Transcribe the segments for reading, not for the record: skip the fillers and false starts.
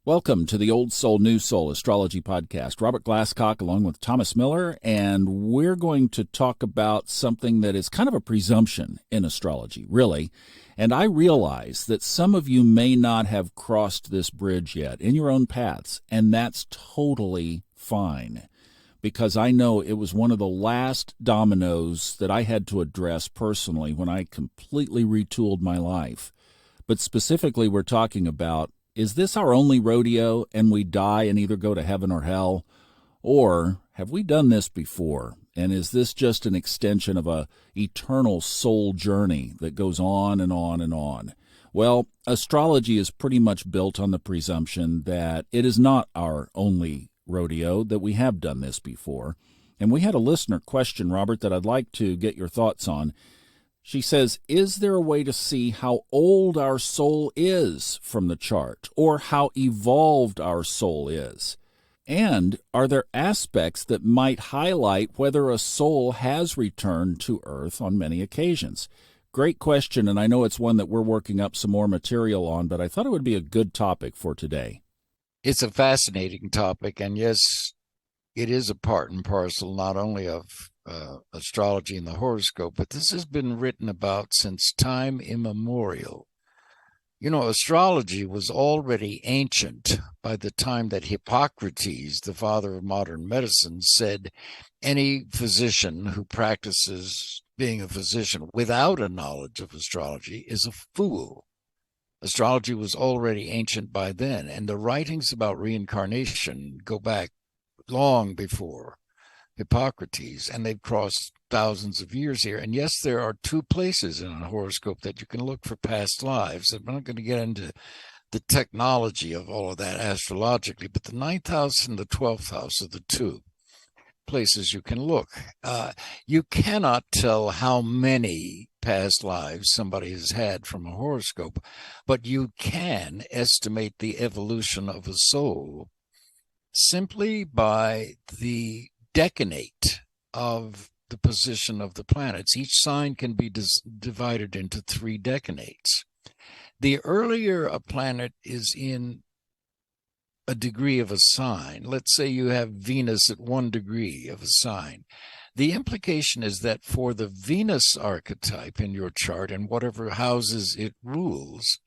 Welcome to the Old Soul, New Soul Astrology Podcast. Robert Glasscock along with Thomas Miller, and we're going to talk about something that is kind of a presumption in astrology, really. And I realize that some of you may not have crossed this bridge yet in your own paths, and that's totally fine, because I know it was one of the last dominoes that I had to address personally when I completely retooled my life. But specifically, we're talking about, is this our only rodeo and we die and either go to heaven or hell? Or have we done this before? And is this just an extension of a eternal soul journey that goes on and on and on? Well, astrology is pretty much built on the presumption that it is not our only rodeo, that we have done this before. And we had a listener question, Robert, that I'd like to get your thoughts on. She says, is there a way to see how old our soul is from the chart, or how evolved our soul is? And are there aspects that might highlight whether a soul has returned to Earth on many occasions? Great question, and I know it's one that we're working up some more material on, but I thought it would be a good topic for today. It's a fascinating topic, and yes, it is a part and parcel not only of astrology and the horoscope, but this has been written about since time immemorial. You know, astrology was already ancient by the time that Hippocrates, the father of modern medicine, said any physician who practices being a physician without a knowledge of astrology is a fool. Astrology was already ancient by then, and the writings about reincarnation go back long before Hippocrates, and they've crossed thousands of years here. And yes, there are two places in a horoscope that you can look for past lives. I'm not going to get into the technology of all of that astrologically, but the 9th house and the 12th house are the two places you can look. You cannot tell how many past lives somebody has had from a horoscope, but you can estimate the evolution of a soul simply by the decanate of the position of the planets. Each sign can be divided into 3 decanates. The earlier a planet is in a degree of a sign, let's say you have Venus at 1 degree of a sign, the implication is that for the Venus archetype in your chart and whatever houses it rules,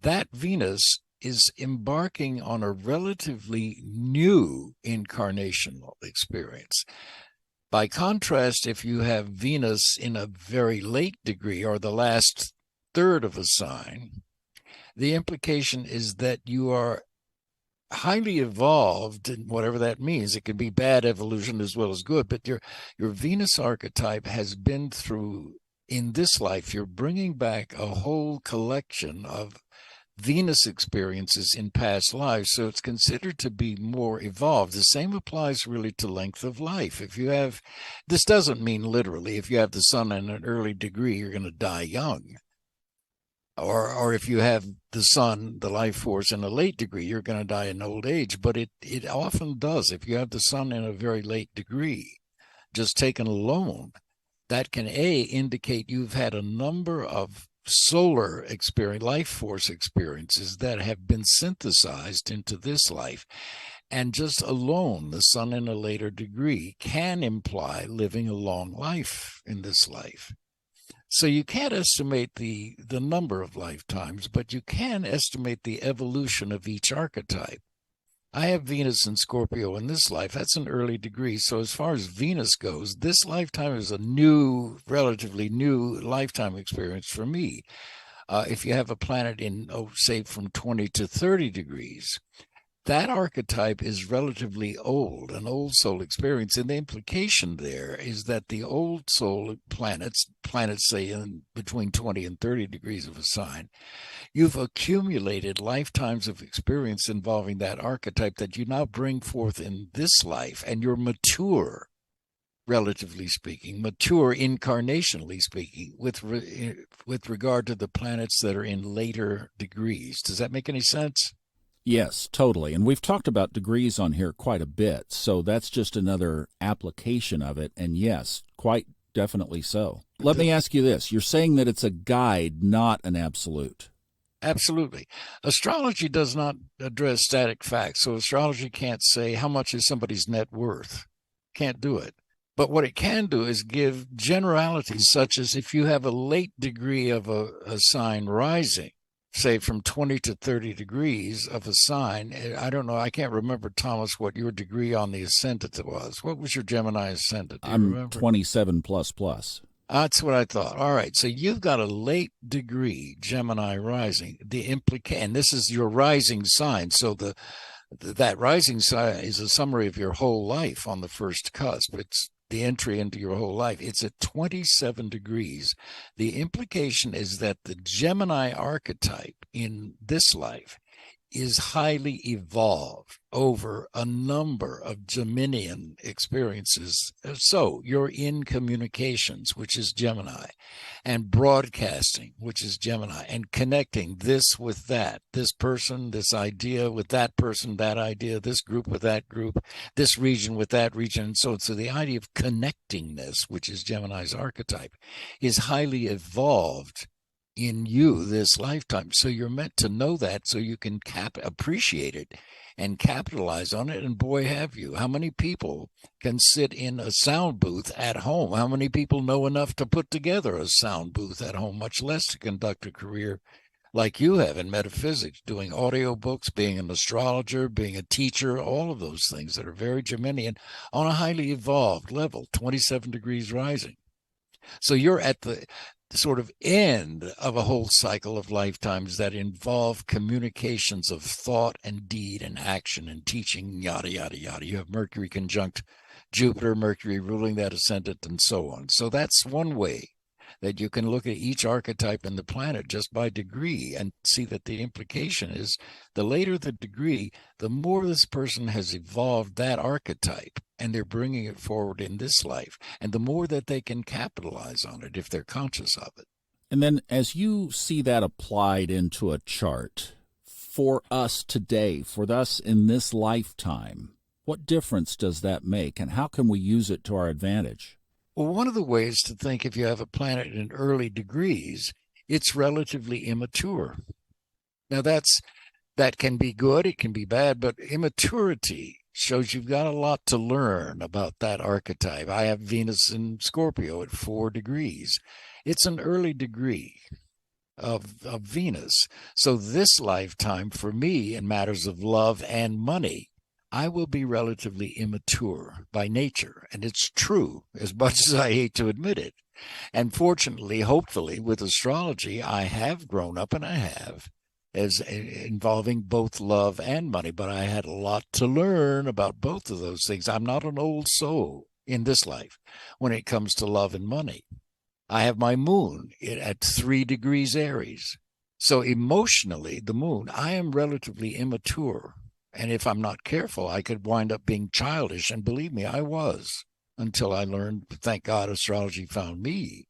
that Venus is embarking on a relatively new incarnational experience. By contrast, if you have Venus in a very late degree or the last third of a sign, the implication is that you are highly evolved, and whatever that means. It can be bad evolution as well as good, but your Venus archetype has been through, in this life, you're bringing back a whole collection of Venus experiences in past lives, so it's considered to be more evolved. The same applies really to length of life. If you have, this doesn't mean literally, if you have the sun in an early degree, you're going to die young. Or if you have the sun, the life force, in a late degree, you're going to die in old age. But it often does. If you have the sun in a very late degree, just taken alone, that can indicate you've had a number of solar experience, life force experiences that have been synthesized into this life. And just alone, the sun in a later degree can imply living a long life in this life. So you can't estimate the number of lifetimes, but you can estimate the evolution of each archetype. I have Venus in Scorpio in this life. That's an early degree. So as far as Venus goes, this lifetime is a new, relatively new lifetime experience for me. If you have a planet in, say, from 20 to 30 degrees, that archetype is relatively old, an old soul experience. And the implication there is that the old soul planets say in between 20 and 30 degrees of a sign, you've accumulated lifetimes of experience involving that archetype that you now bring forth in this life, and you're mature, relatively speaking, mature incarnationally speaking, with regard to the planets that are in later degrees. Does that make any sense? Yes, totally. And we've talked about degrees on here quite a bit, so that's just another application of it. And yes, quite definitely so. Let me ask you this. You're saying that it's a guide, not an absolute. Absolutely. Astrology does not address static facts. So astrology can't say how much is somebody's net worth. Can't do it. But what it can do is give generalities, such as if you have a late degree of a sign rising, say from 20 to 30 degrees of a sign. I don't know. I can't remember, Thomas, what your degree on the ascendant was. What was your Gemini ascendant? Do you I'm remember? 27 plus plus. That's what I thought. All right. So you've got a late degree Gemini rising. And this is your rising sign. So that rising sign is a summary of your whole life on the first cusp. It's the entry into your whole life. It's at 27 degrees. The implication is that the Gemini archetype in this life is highly evolved over a number of Geminian experiences. So you're in communications, which is Gemini, and broadcasting, which is Gemini, and connecting this with that, this person, this idea with that person, that idea, this group with that group, this region with that region, and so on. So the idea of connectingness, which is Gemini's archetype, is highly evolved in you this lifetime. So you're meant to know that so you can appreciate it and capitalize on it. And boy, have you. How many people can sit in a sound booth at home? How many people know enough to put together a sound booth at home, much less to conduct a career like you have in metaphysics, doing audiobooks, being an astrologer, being a teacher, all of those things that are very Geminian on a highly evolved level, 27 degrees rising. So you're at the sort of end of a whole cycle of lifetimes that involve communications of thought and deed and action and teaching, yada, yada, yada. You have Mercury conjunct Jupiter, Mercury ruling that ascendant, and so on. So that's one way that you can look at each archetype in the planet just by degree and see that the implication is the later the degree, the more this person has evolved that archetype and they're bringing it forward in this life, and the more that they can capitalize on it if they're conscious of it. And then as you see that applied into a chart for us today, for us in this lifetime, what difference does that make, and how can we use it to our advantage? Well, one of the ways to think, if you have a planet in early degrees, it's relatively immature. Now that can be good, it can be bad, but immaturity shows you've got a lot to learn about that archetype. I have Venus in Scorpio at 4 degrees. It's an early degree of Venus. So this lifetime for me in matters of love and money, I will be relatively immature by nature. And it's true, as much as I hate to admit it. And fortunately, hopefully, with astrology, I have grown up, and I have, as involving both love and money. But I had a lot to learn about both of those things. I'm not an old soul in this life when it comes to love and money. I have my moon at 3 degrees Aries. So emotionally, the moon, I am relatively immature. And if I'm not careful, I could wind up being childish. And believe me, I was, until I learned, thank God, astrology found me.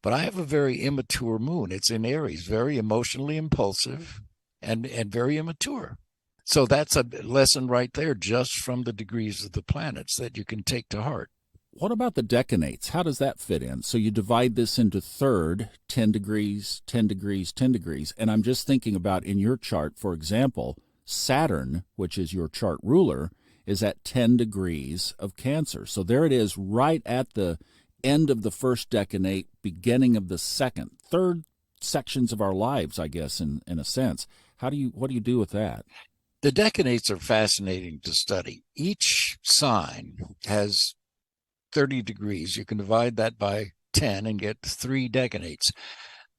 But I have a very immature moon. It's in Aries, very emotionally impulsive and very immature. So that's a lesson right there, just from the degrees of the planets that you can take to heart. What about the decanates? How does that fit in? So you divide this into third, 10 degrees, 10 degrees, 10 degrees. And I'm just thinking about in your chart, for example, Saturn, which is your chart ruler, is at 10 degrees of Cancer. So there it is, right at the end of the first decanate, beginning of the second, third sections of our lives, I guess, in a sense. What do you do with that? The decanates are fascinating to study. Each sign has 30 degrees. You can divide that by 10 and get 3 decanates.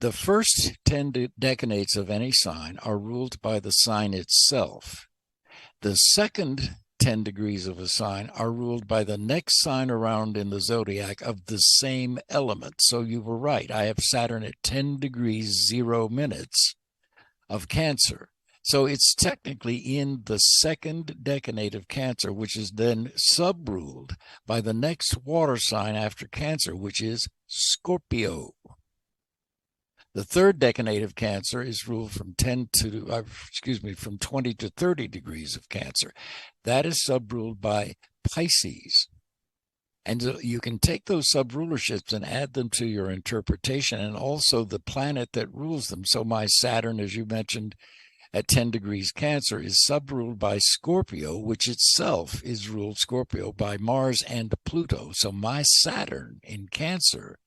The first 10 decanates of any sign are ruled by the sign itself. The second 10 degrees of a sign are ruled by the next sign around in the zodiac of the same element. So you were right. I have Saturn at 10 degrees 0 minutes of Cancer. So it's technically in the second decanate of Cancer, which is then sub-ruled by the next water sign after Cancer, which is Scorpio. The third decanate of Cancer is ruled from 20 to 30 degrees of Cancer. That is sub-ruled by Pisces. And you can take those sub-rulerships and add them to your interpretation, and also the planet that rules them. So my Saturn, as you mentioned, at 10 degrees Cancer, is sub-ruled by Scorpio, which itself is ruled, Scorpio, by Mars and Pluto. So my Saturn in Cancer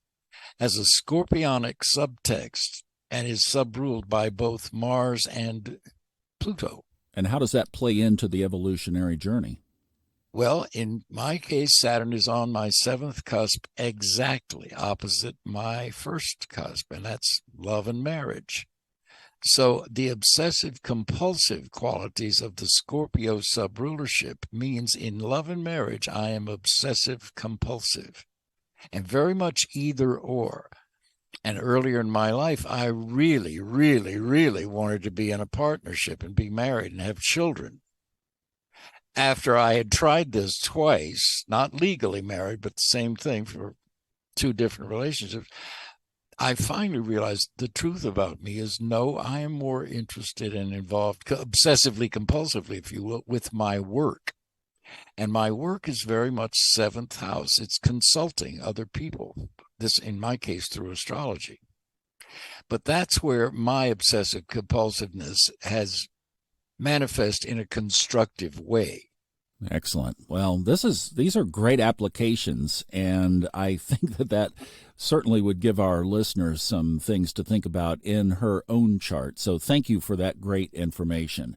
has a scorpionic subtext and is sub-ruled by both Mars and Pluto. And how does that play into the evolutionary journey? Well, in my case, Saturn is on my 7th cusp, exactly opposite my 1st cusp, and that's love and marriage. So the obsessive-compulsive qualities of the Scorpio sub-rulership means in love and marriage, I am obsessive-compulsive, and very much either or. And earlier in my life, I really, really, really wanted to be in a partnership and be married and have children. After I had tried this twice, not legally married, but the same thing for 2 different relationships, I finally realized the truth about me is no, I am more interested and involved, obsessively compulsively, if you will, with my work. And my work is very much 7th house. It's consulting other people, this in my case through astrology. But that's where my obsessive compulsiveness has manifest in a constructive way. Excellent. Well, these are great applications, and I think that certainly would give our listeners some things to think about in her own chart. So thank you for that great information.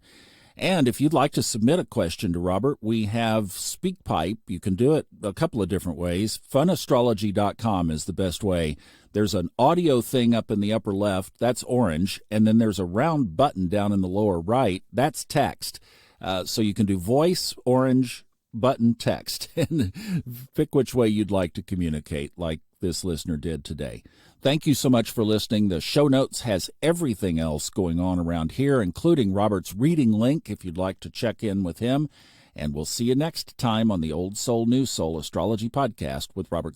And if you'd like to submit a question to Robert, we have SpeakPipe. You can do it a couple of different ways. Funastrology.com is the best way. There's an audio thing up in the upper left. That's orange. And then there's a round button down in the lower right. That's text. So you can do voice, orange, button, text, and pick which way you'd like to communicate, like this listener did today. Thank you so much for listening. The show notes has everything else going on around here, including Robert's reading link if you'd like to check in with him. And we'll see you next time on the Old Soul, New Soul Astrology Podcast with Robert